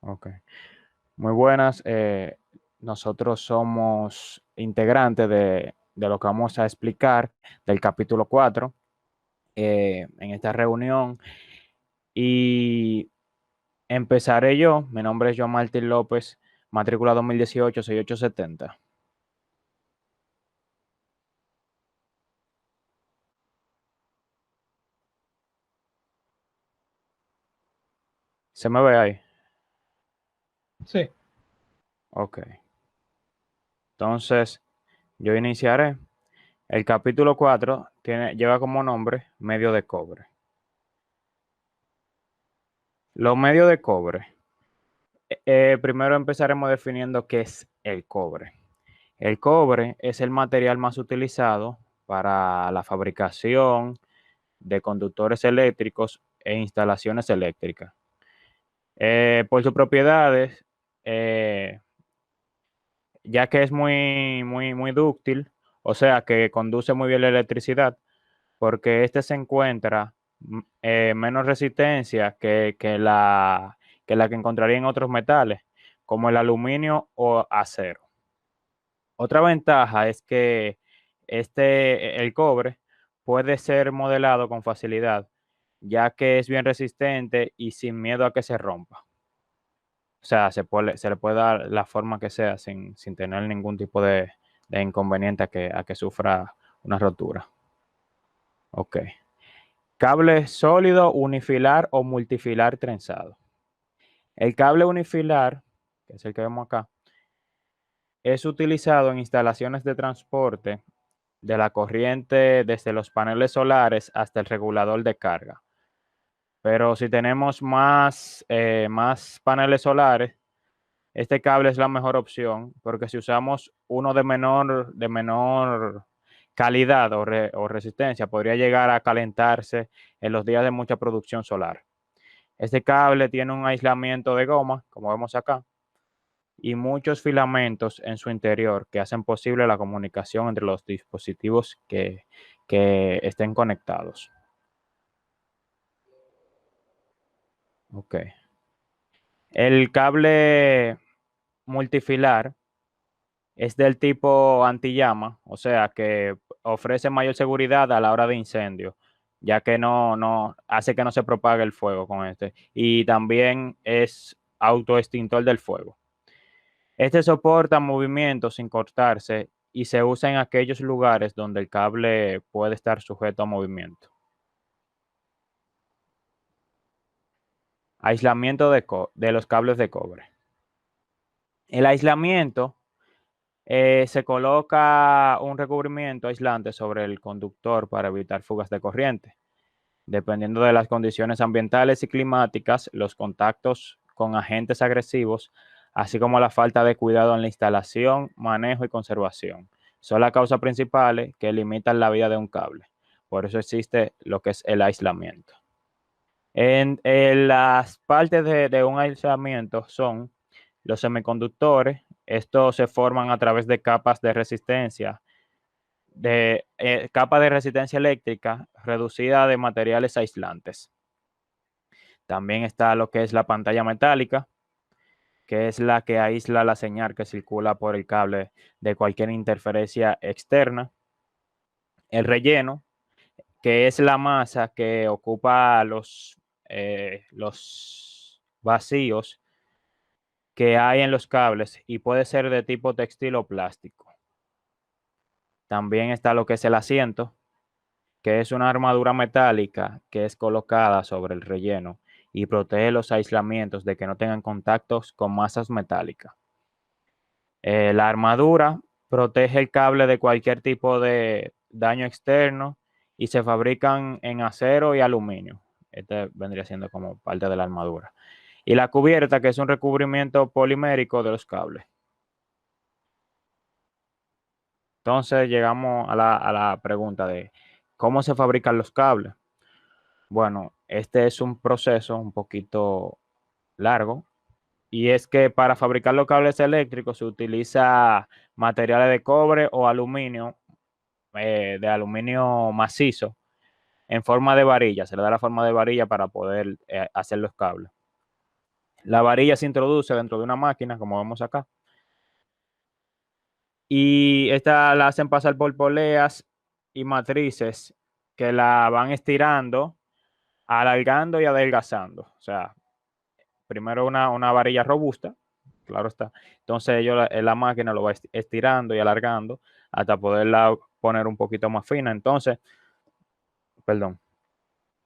Ok. Muy buenas. Nosotros somos integrantes de lo que vamos a explicar del capítulo 4 en esta reunión. Y empezaré yo. Mi nombre es Joan Martín López, matrícula 2018-6870. ¿Se me ve ahí? Sí, Ok. Entonces, yo iniciaré. El capítulo 4 lleva como nombre medio de cobre. Los medios de cobre. Primero empezaremos definiendo qué es el cobre. El cobre es el material más utilizado para la fabricación de conductores eléctricos e instalaciones eléctricas. Por sus propiedades, eh, ya que es muy dúctil, o sea que conduce muy bien la electricidad, porque este se encuentra menos resistencia que la que encontraría en otros metales, como el aluminio o acero. Otra ventaja es que el cobre puede ser modelado con facilidad, ya que es bien resistente y sin miedo a que se rompa. O sea, se le puede dar la forma que sea sin tener ningún tipo de inconveniente a que sufra una rotura. Ok. Cable sólido, unifilar o multifilar trenzado. El cable unifilar, que es el que vemos acá, es utilizado en instalaciones de transporte de la corriente desde los paneles solares hasta el regulador de carga. Pero si tenemos más paneles solares, este cable es la mejor opción, porque si usamos uno de menor calidad o resistencia, podría llegar a calentarse en los días de mucha producción solar. Este cable tiene un aislamiento de goma, como vemos acá, y muchos filamentos en su interior que hacen posible la comunicación entre los dispositivos que estén conectados. Ok. El cable multifilar es del tipo antillama, o sea que ofrece mayor seguridad a la hora de incendio, ya que no hace que no se propague el fuego con este. Y también es autoextintor del fuego. Este soporta movimientos sin cortarse y se usa en aquellos lugares donde el cable puede estar sujeto a movimiento. Aislamiento de los cables de cobre. El aislamiento se coloca un recubrimiento aislante sobre el conductor para evitar fugas de corriente. Dependiendo de las condiciones ambientales y climáticas, los contactos con agentes agresivos, así como la falta de cuidado en la instalación, manejo y conservación, son las causas principales que limitan la vida de un cable. Por eso existe lo que es el aislamiento. En las partes de un aislamiento son los semiconductores. Estos se forman a través de capas de resistencia, capa de resistencia eléctrica reducida de materiales aislantes. También está lo que es la pantalla metálica, que es la que aísla la señal que circula por el cable de cualquier interferencia externa. El relleno, que es la masa que ocupa los vacíos que hay en los cables y puede ser de tipo textil o plástico. También está lo que es el asiento, que es una armadura metálica que es colocada sobre el relleno y protege los aislamientos de que no tengan contactos con masas metálicas. La armadura protege el cable de cualquier tipo de daño externo y se fabrican en acero y aluminio. Este vendría siendo como parte de la armadura. Y la cubierta, que es un recubrimiento polimérico de los cables. Entonces llegamos a a la pregunta de cómo se fabrican los cables. Bueno, este es un proceso un poquito largo y es que para fabricar los cables eléctricos se utiliza materiales de cobre o aluminio, de aluminio macizo, en forma de varilla. Se le da la forma de varilla para poder hacer los cables. La varilla se introduce dentro de una máquina, como vemos acá, y esta la hacen pasar por poleas y matrices que la van estirando, alargando y adelgazando. O sea, primero una varilla robusta, claro está. Entonces ellos, la máquina lo va estirando y alargando hasta poderla poner un poquito más fina. Entonces, perdón,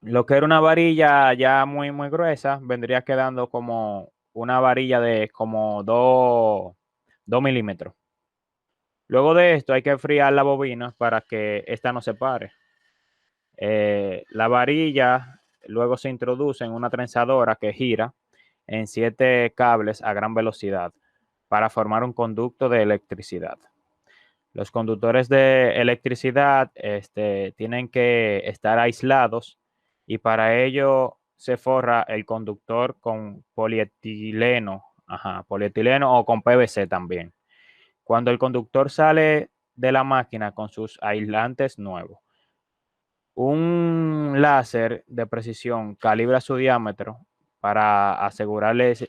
lo que era una varilla ya muy gruesa, vendría quedando como una varilla de como 2 milímetros. Luego de esto hay que enfriar la bobina para que esta no se pare. La varilla luego se introduce en una trenzadora que gira en 7 cables a gran velocidad para formar un conducto de electricidad. Los conductores de electricidad tienen que estar aislados y para ello se forra el conductor con polietileno, polietileno o con PVC también. Cuando el conductor sale de la máquina con sus aislantes nuevos, un láser de precisión calibra su diámetro para asegurarles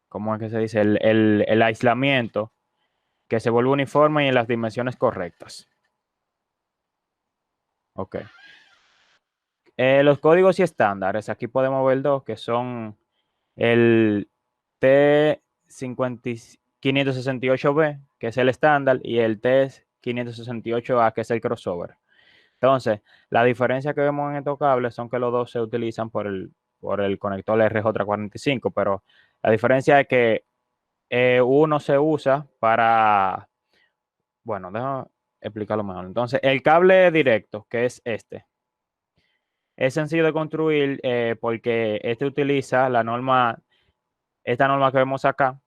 ¿cómo es que se dice? El aislamiento, que se vuelva uniforme y en las dimensiones correctas. Ok. Los códigos y estándares, aquí podemos ver dos, que son el T568B, que es el estándar, y el T568A, que es el crossover. Entonces, la diferencia que vemos en estos cables son que los dos se utilizan por el conector RJ45, pero la diferencia es que uno se usa para, bueno, déjame explicarlo mejor. Entonces, el cable directo, que es es sencillo de construir porque utiliza esta norma que vemos acá,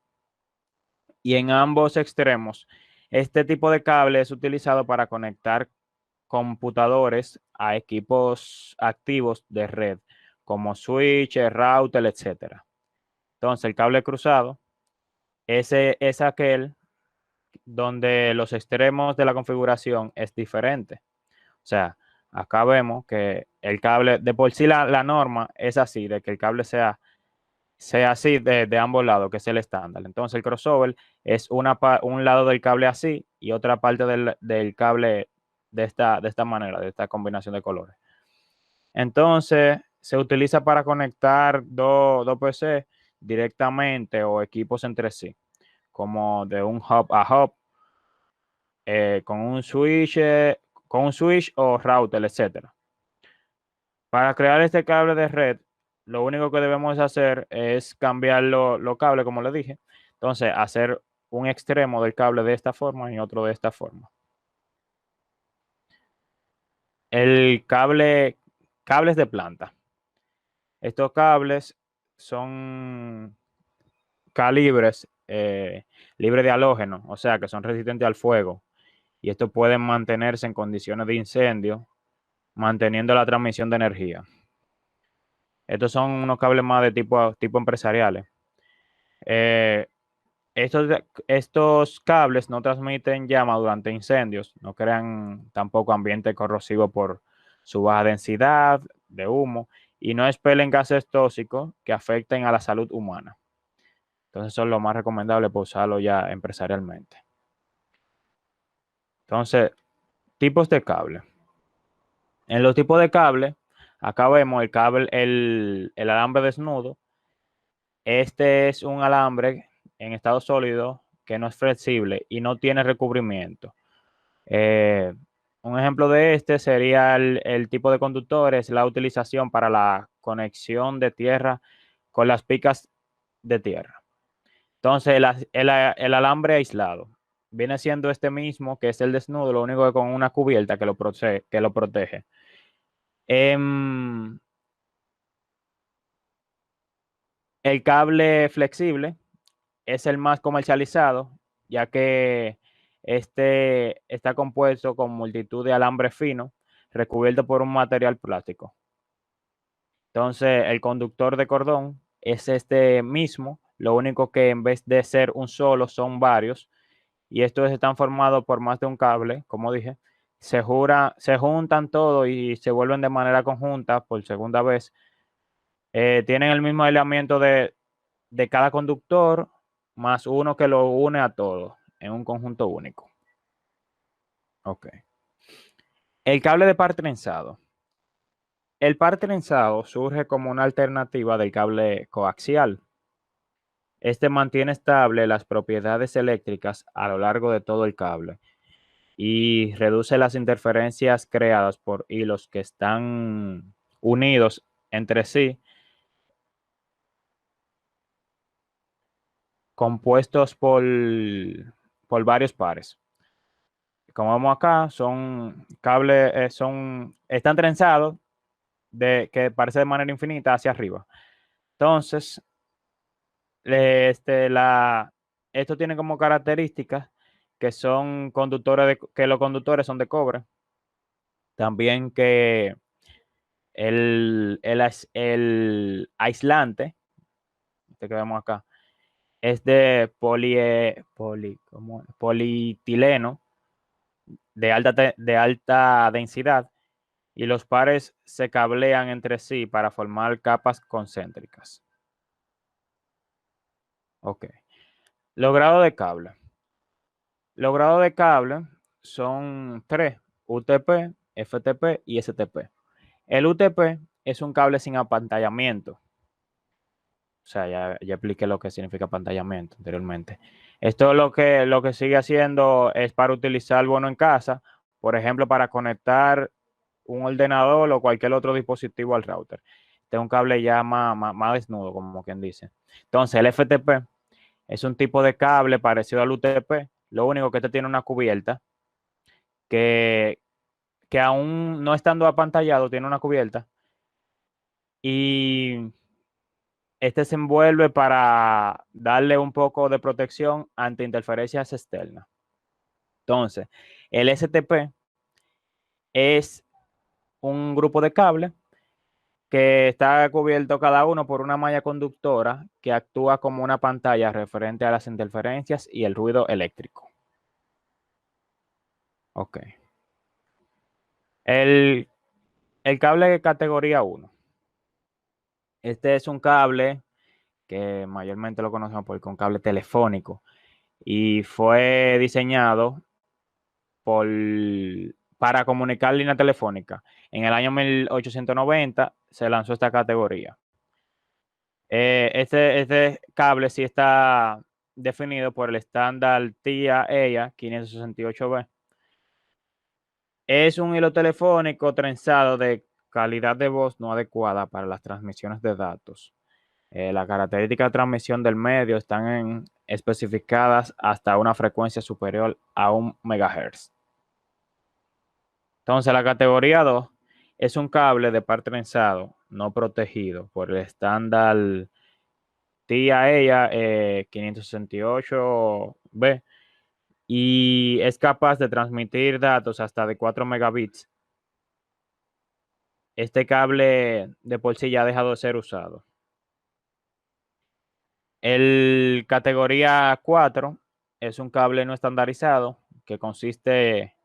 y en ambos extremos, este tipo de cable es utilizado para conectar computadores a equipos activos de red, como switches, router, etcétera. Entonces, el cable cruzado, ese es aquel donde los extremos de la configuración es diferente. O sea, acá vemos que el cable, de por sí la norma es así, de que el cable sea así de ambos lados, que es el estándar. Entonces, el crossover es un lado del cable así y otra parte del cable de esta manera, de esta combinación de colores. Entonces, se utiliza para conectar dos PC directamente o equipos entre sí, como de un hub a hub, con un switch o router, etcétera. Para crear este cable de red, lo único que debemos hacer es cambiar los cables, como le dije. Entonces, hacer un extremo del cable de esta forma y otro de esta forma. Cables de planta. Estos cables son calibres libres de halógeno, o sea que son resistentes al fuego. Y estos pueden mantenerse en condiciones de incendio, manteniendo la transmisión de energía. Estos son unos cables más de tipo empresariales. Eh, estos cables no transmiten llama durante incendios, no crean tampoco ambiente corrosivo por su baja densidad de humo y no expelen gases tóxicos que afecten a la salud humana. Entonces son lo más recomendable para usarlo ya empresarialmente. Entonces, tipos de cable. En los tipos de cable, acá vemos el alambre desnudo. Este es un alambre en estado sólido que no es flexible y no tiene recubrimiento. Eh, un ejemplo de este sería el tipo de conductores, la utilización para la conexión de tierra con las picas de tierra. Entonces, el alambre aislado viene siendo este mismo, que es el desnudo, lo único que con una cubierta que lo protege. Em, el cable flexible es el más comercializado, ya que este está compuesto con multitud de alambre fino recubierto por un material plástico. Entonces, el conductor de cordón es este mismo, lo único que en vez de ser un solo, son varios, y estos están formados por más de un cable, como dije, se juntan todos y se vuelven de manera conjunta por segunda vez Tienen el mismo aislamiento de cada conductor, más uno que lo une a todos en un conjunto único. Ok. El cable de par trenzado. El par trenzado surge como una alternativa del cable coaxial. Este mantiene estable las propiedades eléctricas a lo largo de todo el cable y reduce las interferencias creadas por hilos que están unidos entre sí, compuestos por varios pares. Como vemos acá, son cables, están trenzados que parece de manera infinita hacia arriba. Entonces, este, esto tiene como características que son que los conductores son de cobre. También que el aislante, este que vemos acá, es de polietileno de alta densidad y los pares se cablean entre sí para formar capas concéntricas. Ok. Los grados de cable. Los grados de cable son tres: UTP, FTP y STP. El UTP es un cable sin apantallamiento. O sea, ya expliqué lo que significa apantallamiento anteriormente. Esto lo que sigue haciendo es para utilizar bueno en casa, por ejemplo, para conectar un ordenador o cualquier otro dispositivo al router. Este es un cable ya más desnudo, como quien dice. Entonces, el FTP es un tipo de cable parecido al UTP. Lo único que este tiene una cubierta que, que aún no estando apantallado, tiene una cubierta. Y este se envuelve para darle un poco de protección ante interferencias externas. Entonces, el STP es un grupo de cables que está cubierto cada uno por una malla conductora que actúa como una pantalla referente a las interferencias y el ruido eléctrico. Ok. El, el cable de categoría 1. Este es un cable que mayormente lo conocemos por un cable telefónico y fue diseñado para comunicar línea telefónica. En el año 1890 se lanzó esta categoría. Este cable sí está definido por el estándar TIA-EIA 568B. Es un hilo telefónico trenzado de calidad de voz no adecuada para las transmisiones de datos. Las características de transmisión del medio están especificadas hasta una frecuencia superior a 1 MHz. Entonces, la categoría 2 es un cable de par trenzado no protegido por el estándar TIA-EIA 568B y es capaz de transmitir datos hasta de 4 megabits. Este cable de por sí ya ha dejado de ser usado. El categoría 4 es un cable no estandarizado que consiste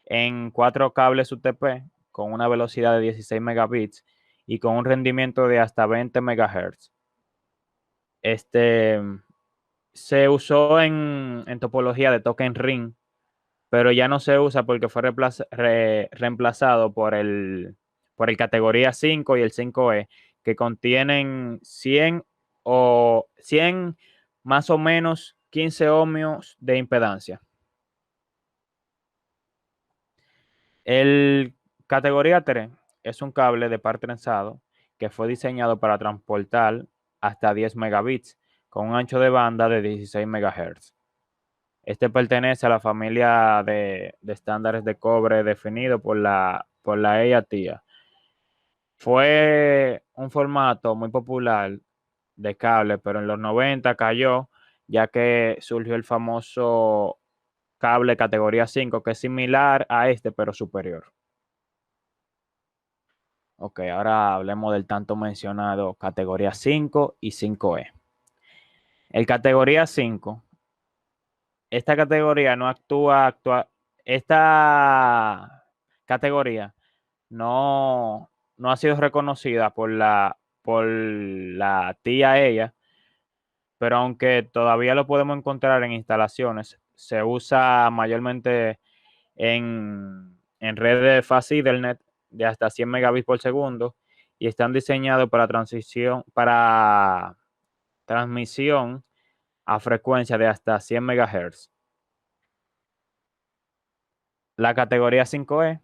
en 4 cables UTP con una velocidad de 16 megabits y con un rendimiento de hasta 20 MHz. Este se usó en topología de token ring, pero ya no se usa porque fue reemplazado por el categoría 5 y el 5E, que contienen 100 más o menos 15 ohmios de impedancia. El categoría 3 es un cable de par trenzado que fue diseñado para transportar hasta 10 megabits con un ancho de banda de 16 MHz. Este pertenece a la familia de estándares de cobre definido por la EIA-TIA. Fue un formato muy popular de cable, pero en los 90 cayó, ya que surgió el famoso cable categoría 5, que es similar a este, pero superior. Ok, ahora hablemos del tanto mencionado categoría 5 y 5E. El categoría 5, esta categoría no esta categoría no ha sido reconocida por la tía ella, pero aunque todavía lo podemos encontrar en instalaciones, se usa mayormente en redes de Fast Ethernet de hasta 100 megabits por segundo y están diseñados para transmisión a frecuencia de hasta 100 MHz. La categoría 5E,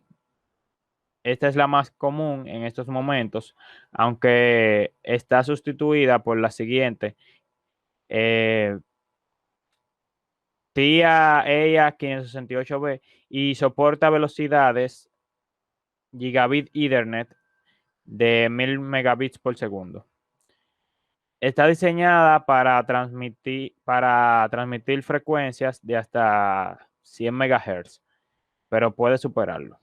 esta es la más común en estos momentos, aunque está sustituida por la siguiente. TIA EIA 568B y soporta velocidades gigabit Ethernet de 1000 megabits por segundo. Está diseñada para transmitir frecuencias de hasta 100 MHz, pero puede superarlo.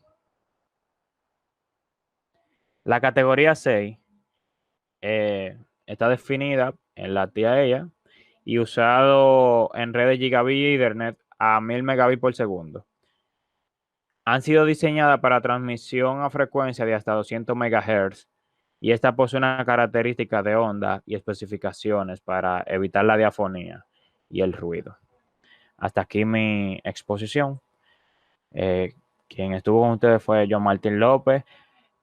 La categoría 6 está definida en la TIA y usado en redes gigabit Ethernet a 1000 megabits por segundo. Han sido diseñadas para transmisión a frecuencia de hasta 200 MHz y esta posee una característica de onda y especificaciones para evitar la diafonía y el ruido. Hasta aquí mi exposición. Quien estuvo con ustedes fue John Martín López,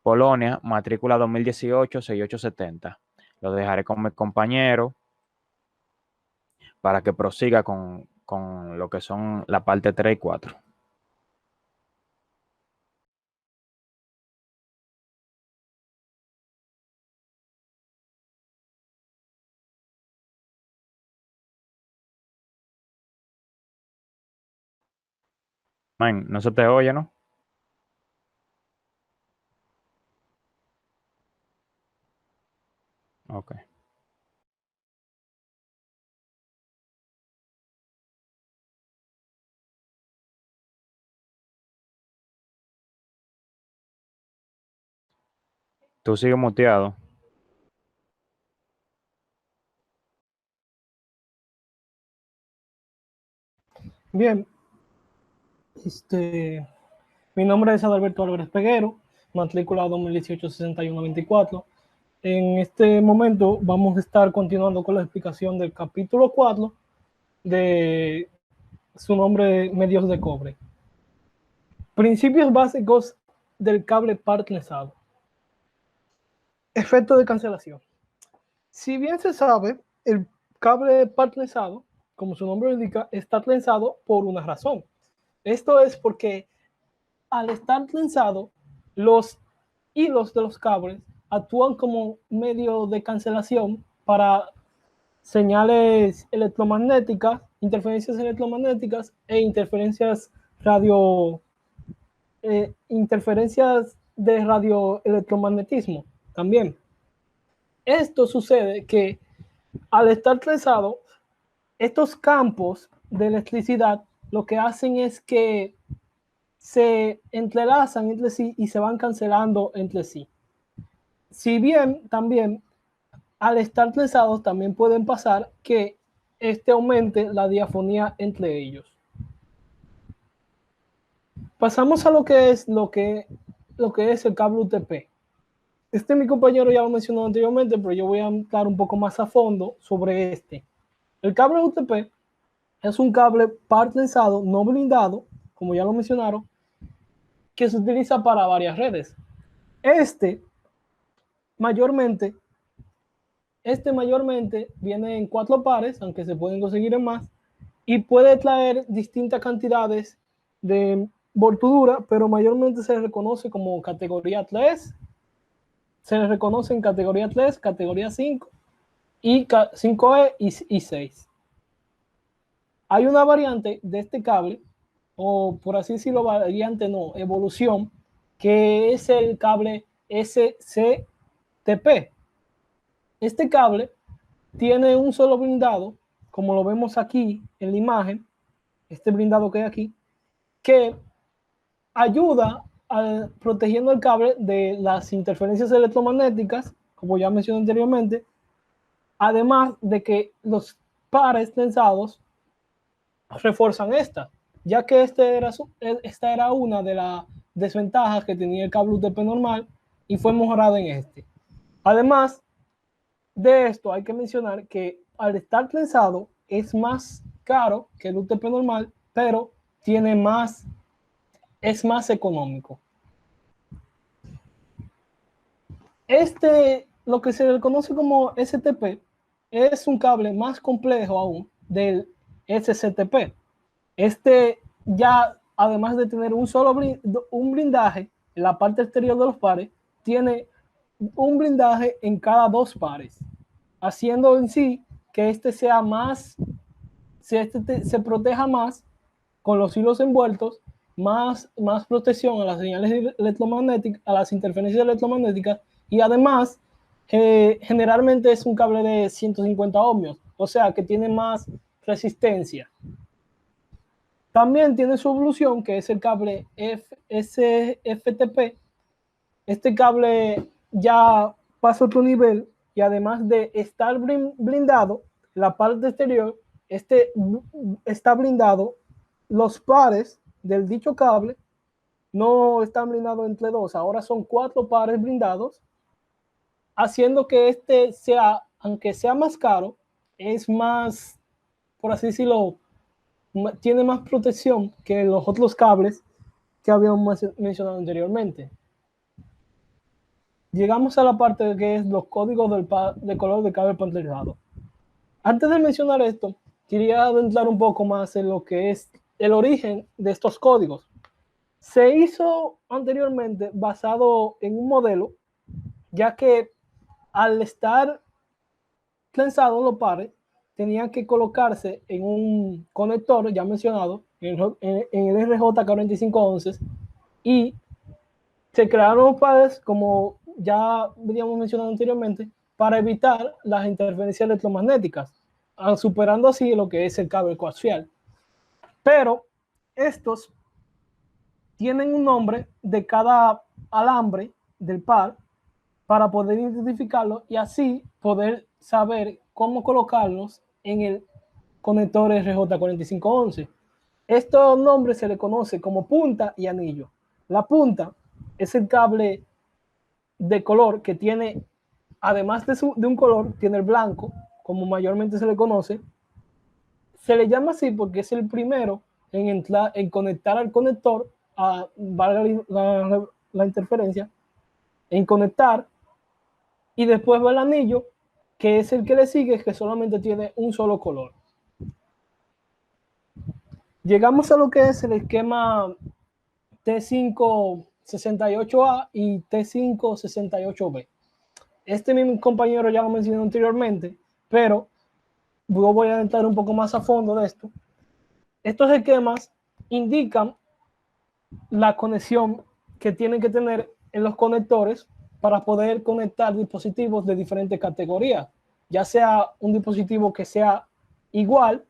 Polonia, matrícula 2018-6870. Lo dejaré con mi compañero para que prosiga con lo que son la parte 3 y 4. Man, no se te oye, ¿no? Ok. Tú sigues muteado. Bien, mi nombre es Adalberto Álvarez Peguero, matrícula 2018-6124. En este momento vamos a estar continuando con la explicación del capítulo 4 de su nombre, medios de cobre. Principios básicos del cable par trenzado. Efecto de cancelación. Si bien se sabe, el cable par trenzado, como su nombre lo indica, está trenzado por una razón. Esto es porque al estar trenzado, los hilos de los cables actúan como medio de cancelación para señales electromagnéticas, interferencias electromagnéticas e interferencias de radioelectromagnetismo también. Esto sucede que al estar trenzado, estos campos de electricidad lo que hacen es que se entrelazan entre sí y se van cancelando entre sí. Si bien también al estar trenzados también pueden pasar que aumente la diafonía entre ellos. Pasamos a lo que es el cable UTP. Mi compañero ya lo mencionó anteriormente, pero yo voy a hablar un poco más a fondo sobre este. El cable UTP es un cable par trenzado no blindado, como ya lo mencionaron, que se utiliza para varias redes. Mayormente viene en 4 pares, aunque se pueden conseguir en más, y puede traer distintas cantidades de voltudura, pero mayormente se le reconoce como categoría 3, se le reconoce en categoría 3, categoría 5 y 5E y 6. Hay una variante de este cable, o por así decirlo, variante no, evolución, que es el cable SCTP. Este cable tiene un solo blindado, como lo vemos aquí en la imagen, este blindado que hay aquí, que ayuda protegiendo el cable de las interferencias electromagnéticas, como ya mencioné anteriormente, además de que los pares trenzados refuerzan ya que esta era una de las desventajas que tenía el cable UTP normal y fue mejorada en este. Además, De esto hay que mencionar que al estar trenzado es más caro que el UTP normal, pero tiene más, es más económico. Lo que se le conoce como STP, es un cable más complejo aún del SCTP. Ya, además de tener un blindaje en la parte exterior de los pares, tiene un blindaje en cada dos pares, haciendo en sí que sea más, se proteja más con los hilos envueltos, más protección a las señales electromagnéticas, a las interferencias electromagnéticas, y además generalmente es un cable de 150 ohmios, o sea que tiene más resistencia. También tiene su evolución, que es el cable SFTP. Este cable ya pasa a otro nivel y además de estar blindado, la parte exterior está blindado. Los pares del dicho cable no están blindados entre dos, ahora son 4 pares blindados, haciendo que sea, aunque sea más caro, es más, por así decirlo, tiene más protección que los otros cables que habíamos mencionado anteriormente. Llegamos a la parte que es los códigos de color de cable pantallado. Antes de mencionar esto, quería adentrar un poco más en lo que es el origen de estos códigos. Se hizo anteriormente basado en un modelo, ya que al estar trenzados los pares, tenían que colocarse en un conector ya mencionado, en el RJ4511, y se crearon los pares, como ya habíamos mencionado anteriormente, para evitar las interferencias electromagnéticas, superando así lo que es el cable coaxial. Pero estos tienen un nombre de cada alambre del par para poder identificarlo y así poder saber cómo colocarlos en el conector RJ4511. Estos nombres se le conoce como punta y anillo. La punta es el cable de color que tiene, además de un color, tiene el blanco, como mayormente se le conoce. Se le llama así porque es el primero en conectar al conector, valga la interferencia, en conectar, y después va el anillo, que es el que le sigue, que solamente tiene un solo color. Llegamos a lo que es el esquema T568A y T568B. Mi compañero ya lo mencionó anteriormente, pero yo voy a entrar un poco más a fondo de esto. Estos esquemas indican la conexión que tienen que tener en los conectores para poder conectar dispositivos de diferentes categorías, ya sea un dispositivo que sea igual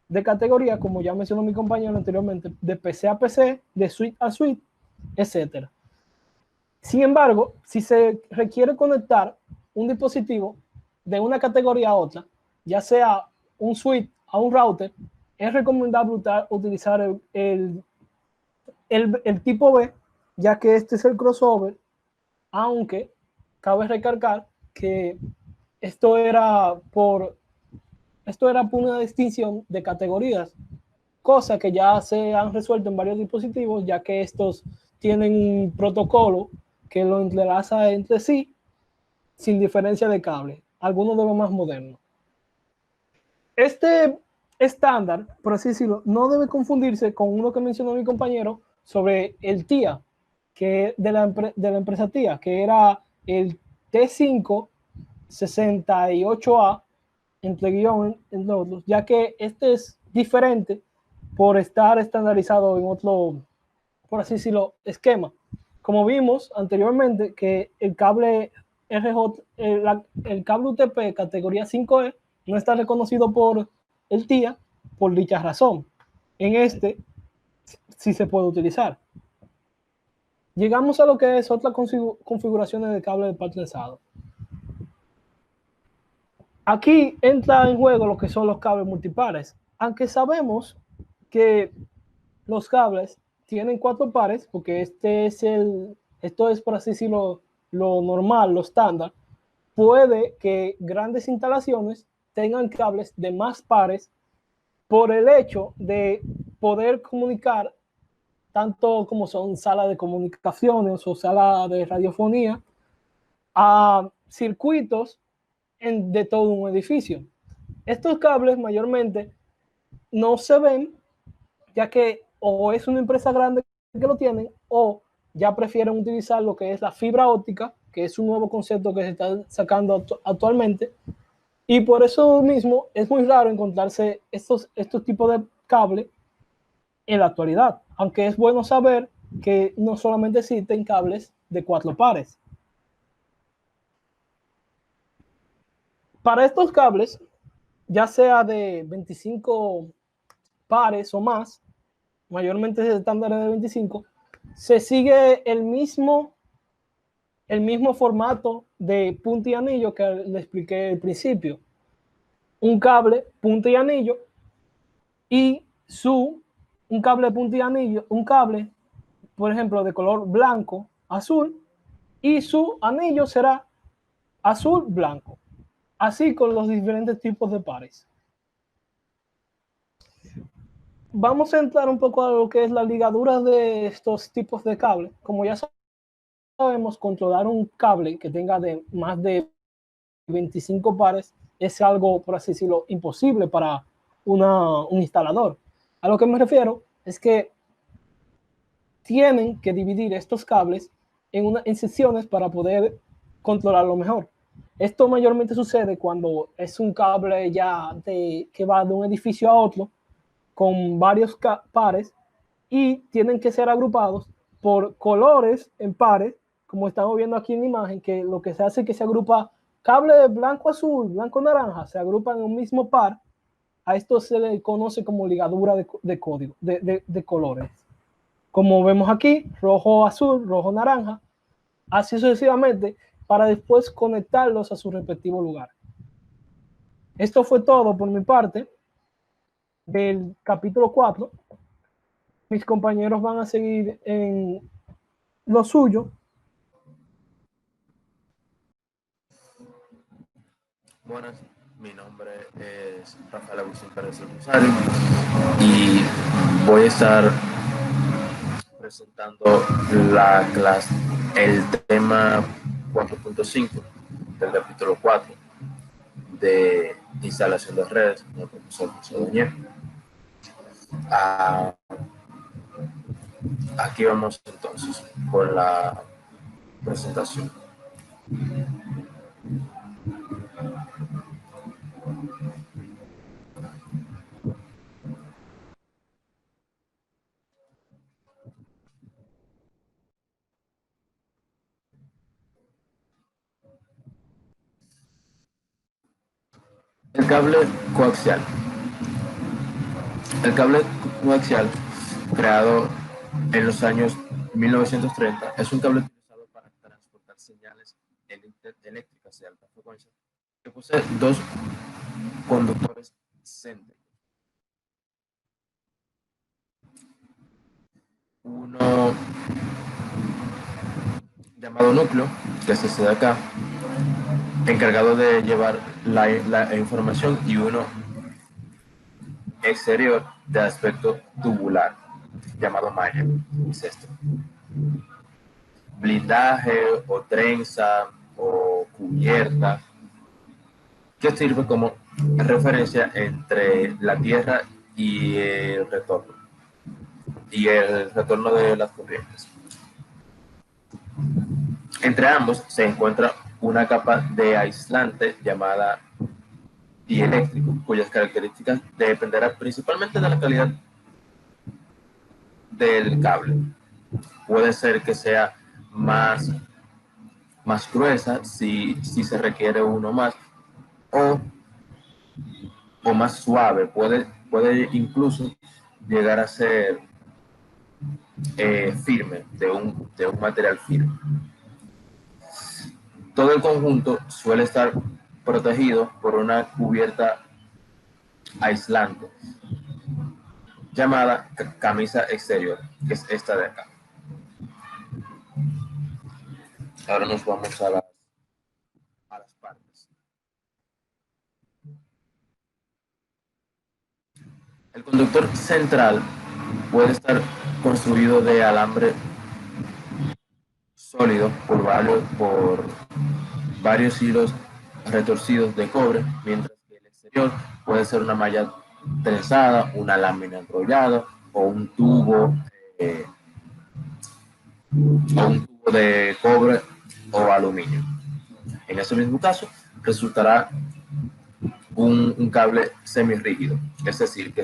de categoría, como ya mencionó mi compañero anteriormente, de PC a PC, de suite a suite, etc. Sin embargo, si se requiere conectar un dispositivo de una categoría a otra, ya sea un suite a un router, es recomendable utilizar el tipo B, ya que este es el crossover, aunque cabe recalcar que esto era por una distinción de categorías, cosa que ya se han resuelto en varios dispositivos, ya que estos tienen un protocolo que lo entrelaza entre sí sin diferencia de cable, algunos de los más modernos. Este estándar, por así decirlo, no debe confundirse con uno que mencionó mi compañero sobre el TIA, que de la empresa TIA, que era el T568A, entre guión, entre otros, ya que este es diferente por estar estandarizado en otro, por así decirlo, esquema. Como vimos anteriormente, que el cable RJ, el cable UTP categoría 5E no está reconocido por el TIA por dicha razón. En este sí se puede utilizar. Llegamos a lo que es otras configuraciones de cable de par trenzado. Aquí entra en juego lo que son los cables multipares, aunque sabemos que los cables tienen 4 pares, porque esto es, por así decirlo, lo normal, lo estándar. puede que grandes instalaciones tengan cables de más pares por el hecho de poder comunicar tanto como son salas de comunicaciones o salas de radiofonía a circuitos de todo un edificio. Estos cables mayormente no se ven, ya que o es una empresa grande que lo tienen o ya prefieren utilizar lo que es la fibra óptica, que es un nuevo concepto que se está sacando actualmente, y por eso mismo es muy raro encontrarse estos tipos de cables en la actualidad, aunque es bueno saber que no solamente existen cables de 4 pares. Para estos cables, ya sea de 25 pares o más, mayormente es estándar de 25, se sigue el mismo formato de punta y anillo que le expliqué al principio. Un cable, punta y anillo, y un cable de punta y anillo, un cable, por ejemplo, de color blanco, azul, y su anillo será azul, blanco. Así con los diferentes tipos de pares. Vamos a entrar un poco a lo que es la ligadura de estos tipos de cable. Como ya sabemos, controlar un cable que tenga más de 25 pares es algo, por así decirlo, imposible para un instalador. A lo que me refiero es que tienen que dividir estos cables en secciones para poder controlarlo mejor. Esto mayormente sucede cuando es un cable ya que va de un edificio a otro con varios pares y tienen que ser agrupados por colores en pares, como estamos viendo aquí en la imagen, que lo que se hace es que se agrupa cable de blanco-azul, blanco-naranja, se agrupan en un mismo par. A esto se le conoce como ligadura de código, de colores. Como vemos aquí, rojo-azul, rojo-naranja, así sucesivamente, para después conectarlos a su respectivo lugar. Esto fue todo por mi parte del capítulo 4. Mis compañeros van a seguir en lo suyo. Buenas, mi nombre es Rafael Agustín Pérez Rosario y voy a estar presentando el tema 4.5 del capítulo 4 de instalación de redes con el profesor José Doñer. Aquí vamos entonces con la presentación. El cable coaxial. El cable coaxial, creado en los años 1930, es un cable utilizado para transportar señales eléctricas de alta frecuencia que posee dos conductores céntricos. Uno llamado núcleo, que es este de acá, encargado de llevar la información, y uno exterior de aspecto tubular, llamado malla, es este. Blindaje o trenza o cubierta, que sirve como referencia entre la Tierra y el retorno de las corrientes. Entre ambos se encuentra una capa de aislante llamada dieléctrico, cuyas características dependerán principalmente de la calidad del cable. Puede ser que sea más gruesa si se requiere uno más, o más suave, puede incluso llegar a ser firme, de un material firme. Todo el conjunto suele estar protegido por una cubierta aislante llamada camisa exterior, que es esta de acá. Ahora nos vamos a las partes. El conductor central puede estar construido de alambre sólido por varios hilos retorcidos de cobre, mientras que el exterior puede ser una malla trenzada, una lámina enrollada o eh, un tubo de cobre o aluminio. En ese mismo caso, resultará un cable semirrígido, es decir, que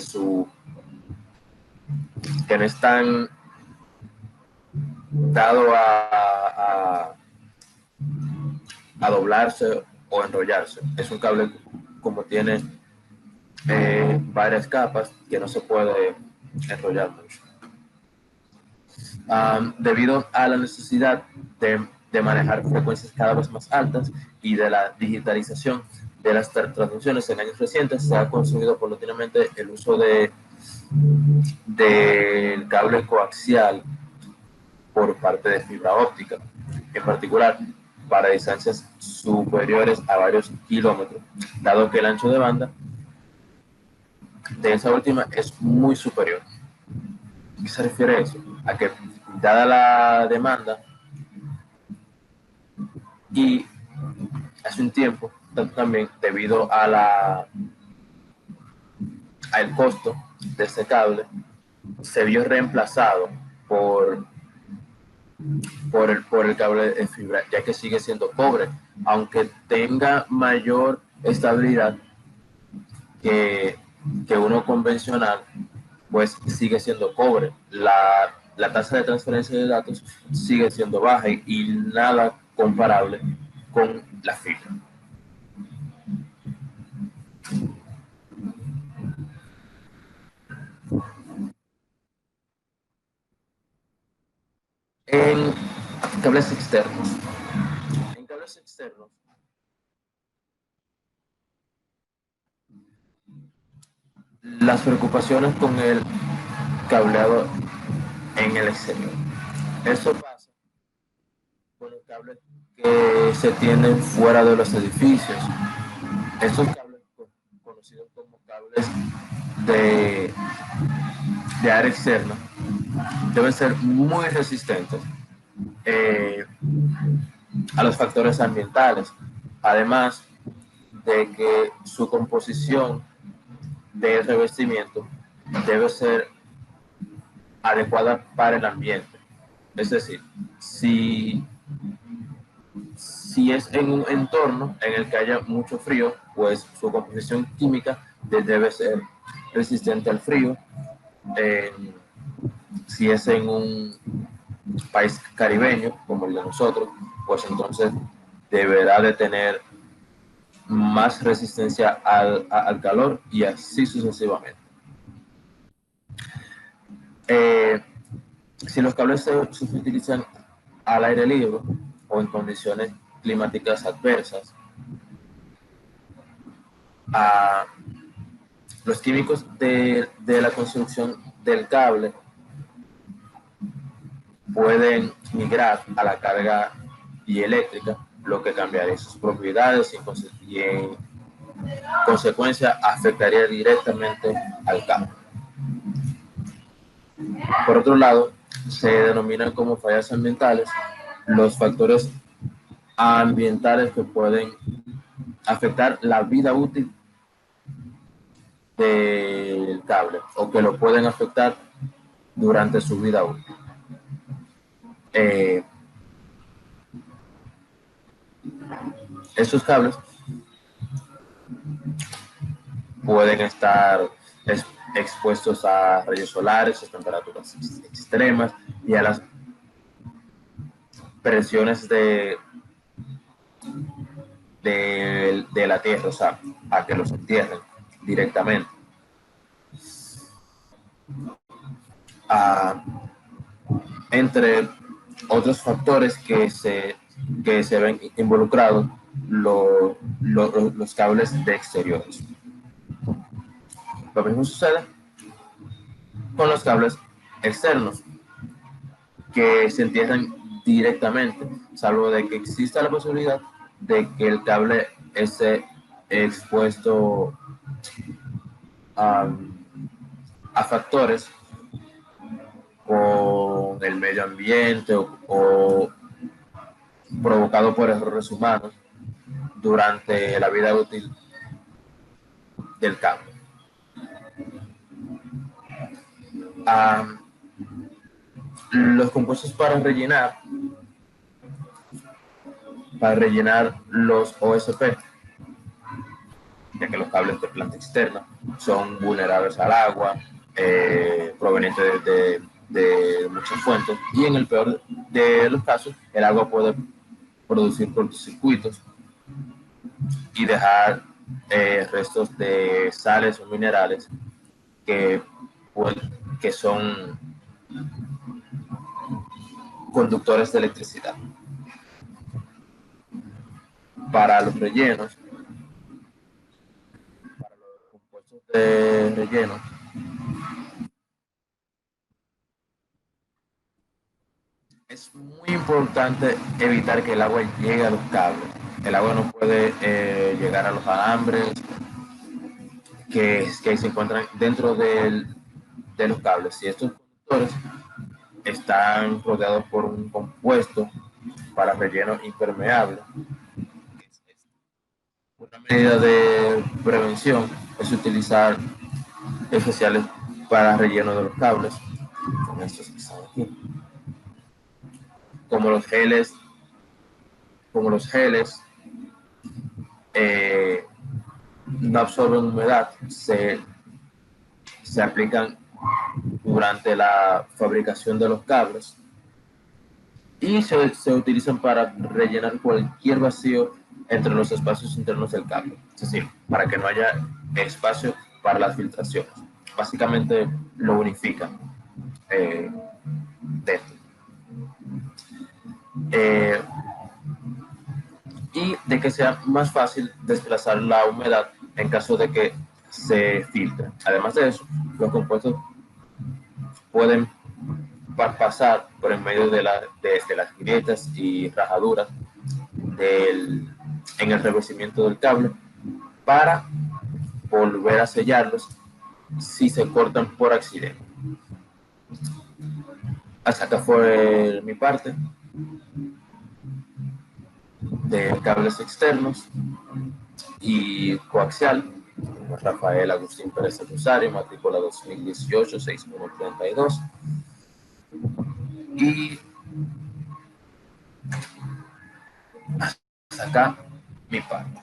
no es tan dado a doblarse o enrollarse. Es un cable como tiene varias capas que no se puede enrollar mucho. Debido a la necesidad de manejar frecuencias cada vez más altas y de la digitalización de las transmisiones en años recientes, se ha construido paulatinamente el uso del cable coaxial por parte de fibra óptica, en particular para distancias superiores a varios kilómetros, dado que el ancho de banda de esa última es muy superior. ¿A qué se refiere eso? A que, dada la demanda y hace un tiempo también debido al costo de este cable, se vio reemplazado por, por el cable de fibra, ya que sigue siendo cobre, aunque tenga mayor estabilidad que, que uno convencional, pues sigue siendo cobre. La tasa de transferencia de datos sigue siendo baja y nada comparable con la fibra. En cables externos. En cables externos, las preocupaciones con el cableado en el exterior. Eso pasa con los cables que se tienden fuera de los edificios. Estos cables, conocidos como cables de, de área externa, deben ser muy resistentes a los factores ambientales, además de que su composición del revestimiento debe ser adecuada para el ambiente. Es decir, si es en un entorno en el que haya mucho frío, pues su composición química debe ser resistente al frío. Si es en un país caribeño como el de nosotros, pues entonces deberá de tener más resistencia al calor y así sucesivamente. Si los cables se utilizan al aire libre o en condiciones climáticas adversas, los químicos de la construcción del cable pueden migrar a la carga dieléctrica, lo que cambiaría sus propiedades y en consecuencia afectaría directamente al cable. Por otro lado, se denominan como fallas ambientales los factores ambientales que pueden afectar la vida útil del cable o que lo pueden afectar durante su vida útil. Esos cables pueden estar expuestos a rayos solares, a temperaturas extremas y a las presiones de la tierra, o sea, a que los entierren directamente. Entre otros factores que se ven involucrados, los cables de exteriores. Lo mismo sucede con los cables externos, que se entierran directamente, salvo de que exista la posibilidad de que el cable esté expuesto a factores con el medio ambiente o provocado por errores humanos durante la vida útil del cable. Los compuestos para rellenar los OSP, ya que los cables de planta externa son vulnerables al agua, provenientes de muchas fuentes, y en el peor de los casos, el agua puede producir cortocircuitos y dejar restos de sales o minerales que, que son conductores de electricidad. Para los rellenos, para los compuestos de relleno, es muy importante evitar que el agua llegue a los cables. El agua no puede llegar a los alambres que se encuentran dentro de los cables. Y estos conductores están rodeados por un compuesto para relleno impermeable. Una medida de prevención es utilizar especiales para relleno de los cables, con estos que están aquí, como los geles, no absorben humedad, se aplican durante la fabricación de los cables y se utilizan para rellenar cualquier vacío entre los espacios internos del cable, es decir, para que no haya espacio para las filtraciones. Básicamente lo unifican dentro. Y de que sea más fácil desplazar la humedad en caso de que se filtre. Además de eso, los compuestos pueden pasar por en medio de las grietas y rajaduras en el revestimiento del cable para volver a sellarlos si se cortan por accidente. Hasta acá fue mi parte de cables externos y coaxial. Rafael Agustín Pérez Rosario, matrícula 2018-6132. Y hasta acá mi parte.